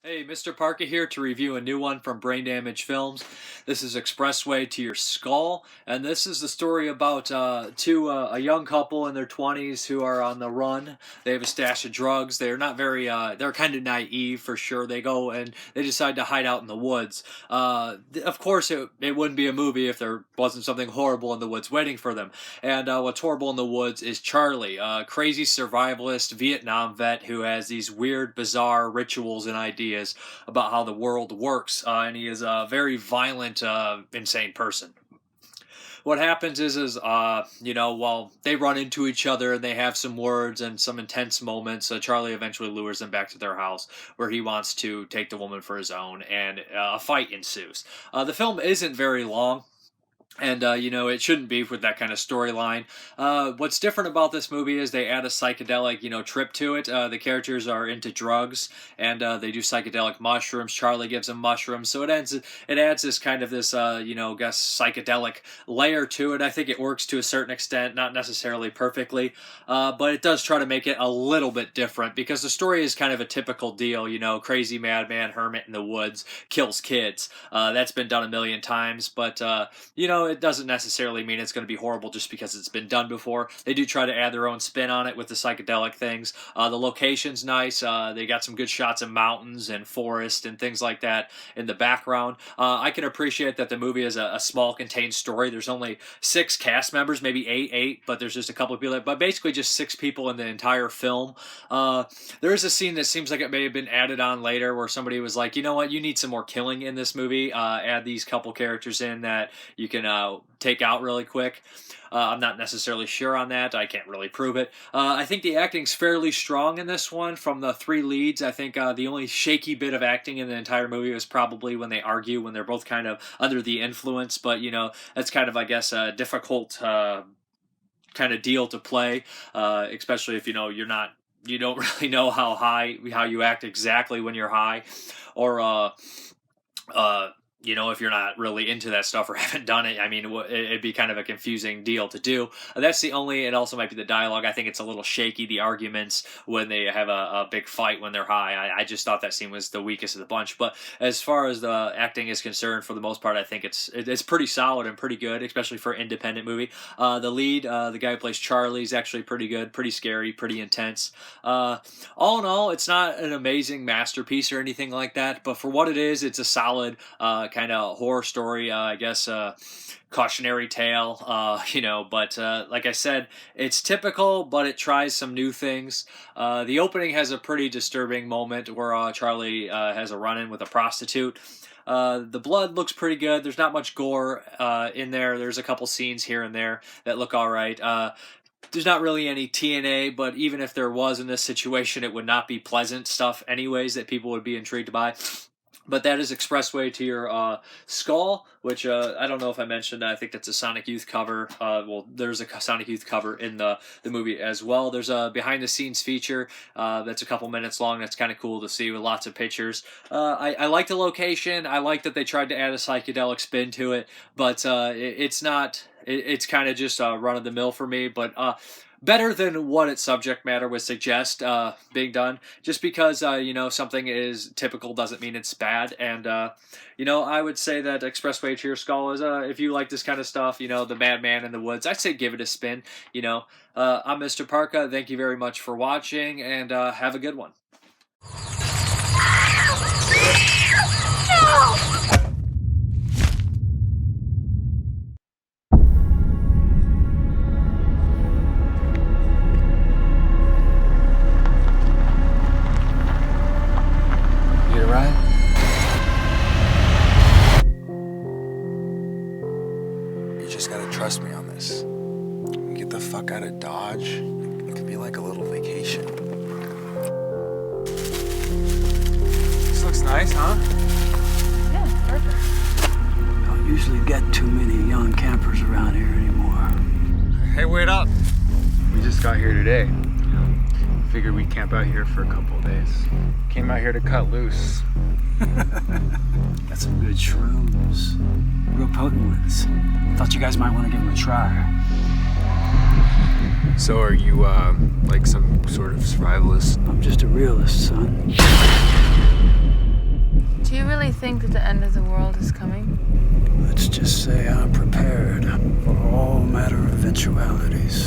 Hey, Mrparka here to review a new one from Brain Damage Films. This is Expressway to Your Skull, and this is the story about a young couple in their 20s who are on the run. They have a stash of drugs. They're not very, they're kind of naive for sure. They go and they decide to hide out in the woods. Of course, it wouldn't be a movie if there wasn't something horrible in the woods waiting for them. And what's horrible in the woods is Charlie, a crazy survivalist Vietnam vet who has these weird, bizarre rituals and ideas about how the world works, and he is a very violent, insane person. What happens is while they run into each other and they have some words and some intense moments, Charlie eventually lures them back to their house where he wants to take the woman for his own, and a fight ensues. The film isn't very long. And, it shouldn't be with that kind of storyline. What's different about this movie is they add a psychedelic, trip to it. The characters are into drugs, and they do psychedelic mushrooms. Charlie gives them mushrooms, so it adds this kind of this, guess psychedelic layer to it. I think it works to a certain extent, not necessarily perfectly, but it does try to make it a little bit different, because the story is kind of a typical deal, crazy madman hermit in the woods, kills kids. That's been done a million times, but, it doesn't necessarily mean it's going to be horrible just because it's been done before. They do try to add their own spin on it with the psychedelic things. The location's nice. They got some good shots of mountains and forest and things like that in the background. I can appreciate that the movie is a small contained story. There's only 6 cast members, maybe eight, but there's just a couple of people, but basically just 6 people in the entire film. There is a scene that seems like it may have been added on later where somebody was like, you know what, you need some more killing in this movie. Add these couple characters in that you can take out really quick. I'm not necessarily sure on that. I can't really prove it. I think the acting's fairly strong in this one from the 3 leads. I think the only shaky bit of acting in the entire movie was probably when they argue, when they're both kind of under the influence, but that's kind of, I guess, a difficult kind of deal to play, especially if you don't really know how you act exactly when you're high, or if you're not really into that stuff or haven't done it. I mean, it'd be kind of a confusing deal to do. That's the only, it also might be the dialogue. I think it's a little shaky, the arguments when they have a big fight when they're high. I just thought that scene was the weakest of the bunch. But as far as the acting is concerned, for the most part, I think it's pretty solid and pretty good, especially for an independent movie. The lead, the guy who plays Charlie, is actually pretty good, pretty scary, pretty intense. All in all, it's not an amazing masterpiece or anything like that, but for what it is, it's a solid kind of horror story, I guess, cautionary tale, but like I said, it's typical, but it tries some new things. The opening has a pretty disturbing moment where Charlie has a run-in with a prostitute. The blood looks pretty good. There's not much gore in there. There's a couple scenes here and there that look all right. There's not really any TNA, but even if there was in this situation, it would not be pleasant stuff anyways that people would be intrigued by. But that is Expressway to Your Skull, which I don't know if I mentioned. I think that's a Sonic Youth cover. There's a Sonic Youth cover in the movie as well. There's a behind-the-scenes feature that's a couple minutes long. That's kind of cool to see with lots of pictures. I like the location. I like that they tried to add a psychedelic spin to it, but it's not... It's kind of just run-of-the-mill for me, but... better than what its subject matter would suggest being done. Just because, something is typical doesn't mean it's bad. And, I would say that Expressway to Your Skull is, if you like this kind of stuff, the madman in the woods, I'd say give it a spin. I'm Mrparka. Thank you very much for watching, and have a good one. You just gotta trust me on this. Get the fuck out of Dodge. It could be like a little vacation. This looks nice, huh? Yeah, it's perfect. Don't usually get too many young campers around here anymore. Hey, wait up. We just got here today. Figured we'd camp out here for a couple of days. Came out here to cut loose. Got some good shrooms. Real potent ones. Thought you guys might want to give them a try. So are you, like some sort of survivalist? I'm just a realist, son. think that the end of the world is coming? Let's just say I'm prepared for all matter of eventualities.